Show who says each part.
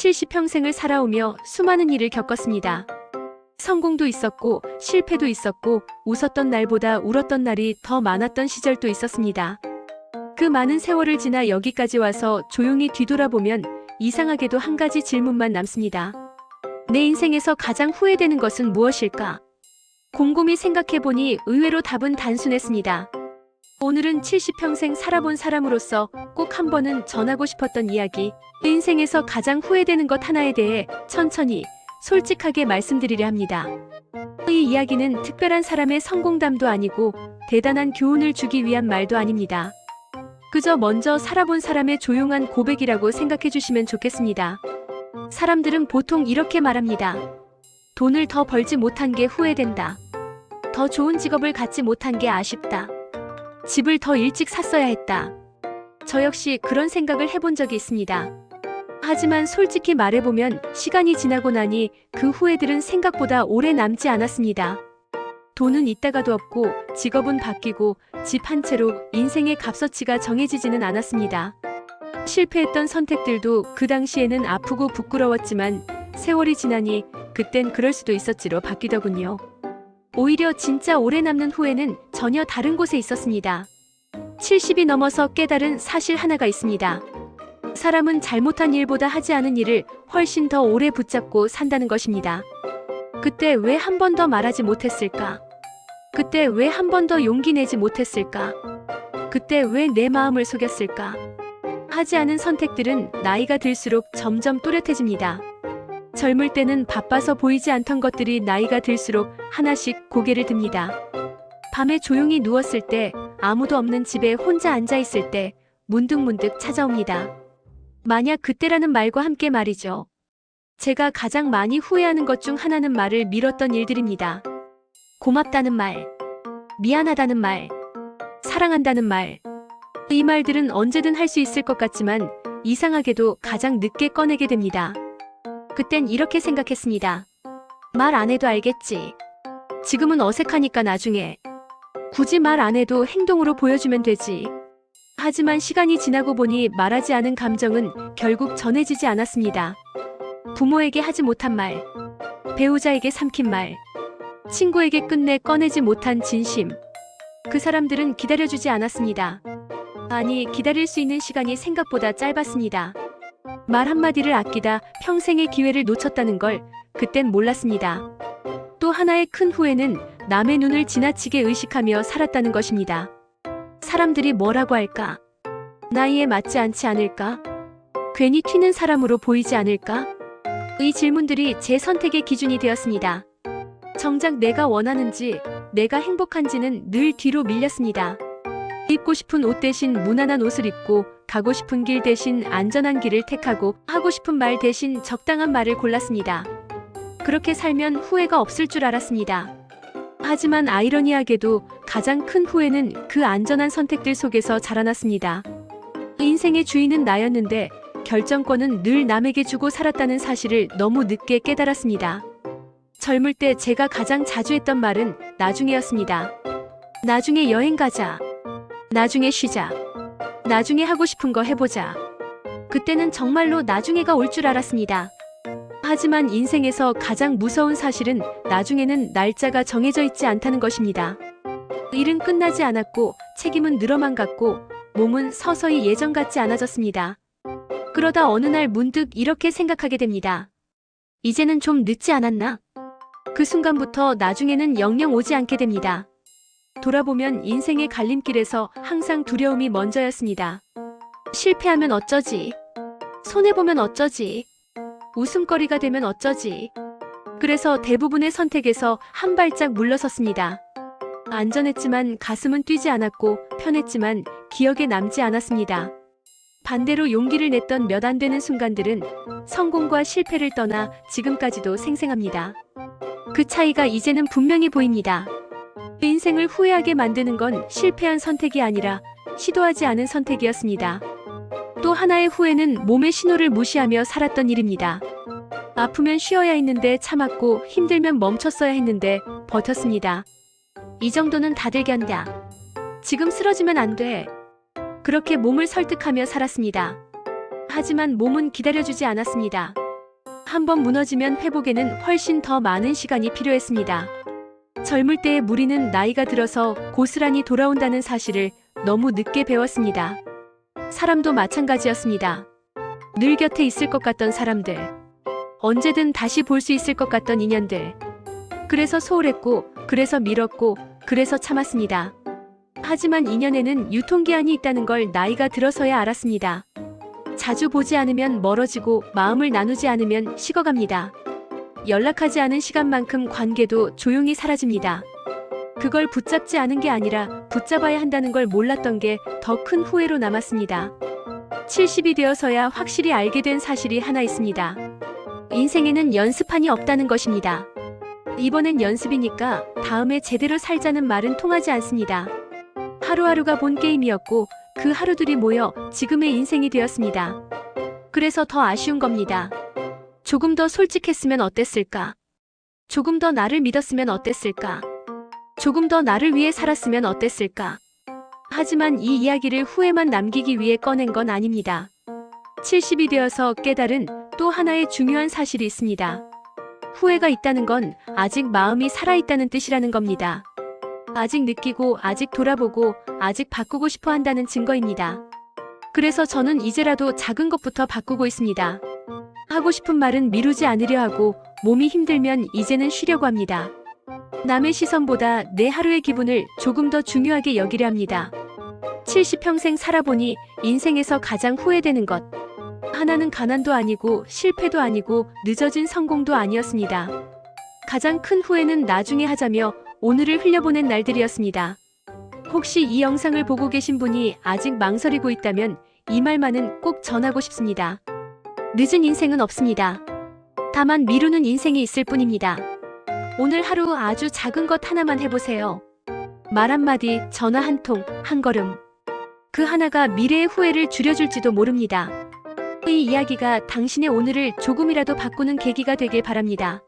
Speaker 1: 70평생을 살아오며 수많은 일을 겪었습니다. 성공도 있었고 실패도 있었고 웃었던 날보다 울었던 날이 더 많았던 시절도 있었습니다. 그 많은 세월을 지나 여기까지 와서 조용히 뒤돌아보면 이상하게도 한 가지 질문만 남습니다. 내 인생에서 가장 후회되는 것은 무엇일까? 곰곰이 생각해보니 의외로 답은 단순했습니다. 오늘은 70평생 살아본 사람으로서 꼭 한 번은 전하고 싶었던 이야기, 내 인생에서 가장 후회되는 것 하나에 대해 천천히 솔직하게 말씀드리려 합니다. 이 이야기는 특별한 사람의 성공담도 아니고 대단한 교훈을 주기 위한 말도 아닙니다. 그저 먼저 살아본 사람의 조용한 고백이라고 생각해 주시면 좋겠습니다. 사람들은 보통 이렇게 말합니다. 돈을 더 벌지 못한 게 후회된다. 더 좋은 직업을 갖지 못한 게 아쉽다. 집을 더 일찍 샀어야 했다. 저 역시 그런 생각을 해본 적이 있습니다. 하지만 솔직히 말해보면 시간이 지나고 나니 그 후회들은 생각보다 오래 남지 않았습니다. 돈은 있다가도 없고 직업은 바뀌고 집 한 채로 인생의 값어치가 정해지지는 않았습니다. 실패했던 선택들도 그 당시에는 아프고 부끄러웠지만 세월이 지나니 그땐 그럴 수도 있었지로 바뀌더군요. 오히려 진짜 오래 남는 후회는 전혀 다른 곳에 있었습니다. 70이 넘어서 깨달은 사실 하나가 있습니다. 사람은 잘못한 일보다 하지 않은 일을 훨씬 더 오래 붙잡고 산다는 것입니다. 그때 왜 한 번 더 말하지 못했을까? 그때 왜 한 번 더 용기 내지 못했을까? 그때 왜 내 마음을 속였을까? 하지 않은 선택들은 나이가 들수록 점점 또렷해집니다. 젊을 때는 바빠서 보이지 않던 것들이 나이가 들수록 하나씩 고개를 듭니다. 밤에 조용히 누웠을 때, 아무도 없는 집에 혼자 앉아 있을 때 문득문득 찾아옵니다. 만약 그때라는 말과 함께 말이죠. 제가 가장 많이 후회하는 것 중 하나는 말을 미뤘던 일들입니다. 고맙다는 말, 미안하다는 말, 사랑한다는 말. 이 말들은 언제든 할 수 있을 것 같지만 이상하게도 가장 늦게 꺼내게 됩니다. 그땐 이렇게 생각했습니다. 말 안 해도 알겠지. 지금은 어색하니까 나중에. 굳이 말 안 해도 행동으로 보여주면 되지. 하지만 시간이 지나고 보니 말하지 않은 감정은 결국 전해지지 않았습니다. 부모에게 하지 못한 말, 배우자에게 삼킨 말, 친구에게 끝내 꺼내지 못한 진심. 그 사람들은 기다려주지 않았습니다. 아니, 기다릴 수 있는 시간이 생각보다 짧았습니다. 말 한마디를 아끼다 평생의 기회를 놓쳤다는 걸 그땐 몰랐습니다. 또 하나의 큰 후회는 남의 눈을 지나치게 의식하며 살았다는 것입니다. 사람들이 뭐라고 할까? 나이에 맞지 않지 않을까? 괜히 튀는 사람으로 보이지 않을까? 이 질문들이 제 선택의 기준이 되었습니다. 정작 내가 원하는지, 내가 행복한지는 늘 뒤로 밀렸습니다. 입고 싶은 옷 대신 무난한 옷을 입고, 가고 싶은 길 대신 안전한 길을 택하고, 하고 싶은 말 대신 적당한 말을 골랐습니다. 그렇게 살면 후회가 없을 줄 알았습니다. 하지만 아이러니하게도 가장 큰 후회는 그 안전한 선택들 속에서 자라났습니다. 인생의 주인은 나였는데 결정권은 늘 남에게 주고 살았다는 사실을 너무 늦게 깨달았습니다. 젊을 때 제가 가장 자주 했던 말은 나중에였습니다. 나중에 여행 가자. 나중에 쉬자. 나중에 하고 싶은 거 해보자. 그때는 정말로 나중에가 올 줄 알았습니다. 하지만 인생에서 가장 무서운 사실은 나중에는 날짜가 정해져 있지 않다는 것입니다. 일은 끝나지 않았고 책임은 늘어만 갔고 몸은 서서히 예전 같지 않아졌습니다. 그러다 어느 날 문득 이렇게 생각하게 됩니다. 이제는 좀 늦지 않았나? 그 순간부터 나중에는 영영 오지 않게 됩니다. 돌아보면 인생의 갈림길에서 항상 두려움이 먼저였습니다. 실패하면 어쩌지? 손해보면 어쩌지? 웃음거리가 되면 어쩌지? 그래서 대부분의 선택에서 한 발짝 물러섰습니다. 안전했지만 가슴은 뛰지 않았고 편했지만 기억에 남지 않았습니다. 반대로 용기를 냈던 몇 안 되는 순간들은 성공과 실패를 떠나 지금까지도 생생합니다. 그 차이가 이제는 분명히 보입니다. 인생을 후회하게 만드는 건 실패한 선택이 아니라 시도하지 않은 선택이었습니다. 또 하나의 후회는 몸의 신호를 무시하며 살았던 일입니다. 아프면 쉬어야 했는데 참았고 힘들면 멈췄어야 했는데 버텼습니다. 이 정도는 다들 견뎌. 지금 쓰러지면 안 돼. 그렇게 몸을 설득하며 살았습니다. 하지만 몸은 기다려주지 않았습니다. 한번 무너지면 회복에는 훨씬 더 많은 시간이 필요했습니다. 젊을 때의 무리는 나이가 들어서 고스란히 돌아온다는 사실을 너무 늦게 배웠습니다. 사람도 마찬가지였습니다. 늘 곁에 있을 것 같던 사람들, 언제든 다시 볼 수 있을 것 같던 인연들. 그래서 소홀했고, 그래서 미뤘고, 그래서 참았습니다. 하지만 인연에는 유통기한이 있다는 걸 나이가 들어서야 알았습니다. 자주 보지 않으면 멀어지고 마음을 나누지 않으면 식어갑니다. 연락하지 않은 시간만큼 관계도 조용히 사라집니다. 그걸 붙잡지 않은 게 아니라 붙잡아야 한다는 걸 몰랐던 게 더 큰 후회로 남았습니다. 70이 되어서야 확실히 알게 된 사실이 하나 있습니다. 인생에는 연습판이 없다는 것입니다. 이번엔 연습이니까 다음에 제대로 살자는 말은 통하지 않습니다. 하루하루가 본 게임이었고 그 하루들이 모여 지금의 인생이 되었습니다. 그래서 더 아쉬운 겁니다. 조금 더 솔직했으면 어땠을까? 조금 더 나를 믿었으면 어땠을까? 조금 더 나를 위해 살았으면 어땠을까? 하지만 이 이야기를 후회만 남기기 위해 꺼낸 건 아닙니다. 70이 되어서 깨달은 또 하나의 중요한 사실이 있습니다. 후회가 있다는 건 아직 마음이 살아있다는 뜻이라는 겁니다. 아직 느끼고, 아직 돌아보고, 아직 바꾸고 싶어 한다는 증거입니다. 그래서 저는 이제라도 작은 것부터 바꾸고 있습니다. 하고 싶은 말은 미루지 않으려 하고, 몸이 힘들면 이제는 쉬려고 합니다. 남의 시선보다 내 하루의 기분을 조금 더 중요하게 여기려 합니다. 70평생 살아보니 인생에서 가장 후회되는 것. 하나는 가난도 아니고 실패도 아니고 늦어진 성공도 아니었습니다. 가장 큰 후회는 나중에 하자며 오늘을 흘려보낸 날들이었습니다. 혹시 이 영상을 보고 계신 분이 아직 망설이고 있다면 이 말만은 꼭 전하고 싶습니다. 늦은 인생은 없습니다. 다만 미루는 인생이 있을 뿐입니다. 오늘 하루 아주 작은 것 하나만 해보세요. 말 한마디, 전화 한 통, 한 걸음. 그 하나가 미래의 후회를 줄여줄지도 모릅니다. 이 이야기가 당신의 오늘을 조금이라도 바꾸는 계기가 되길 바랍니다.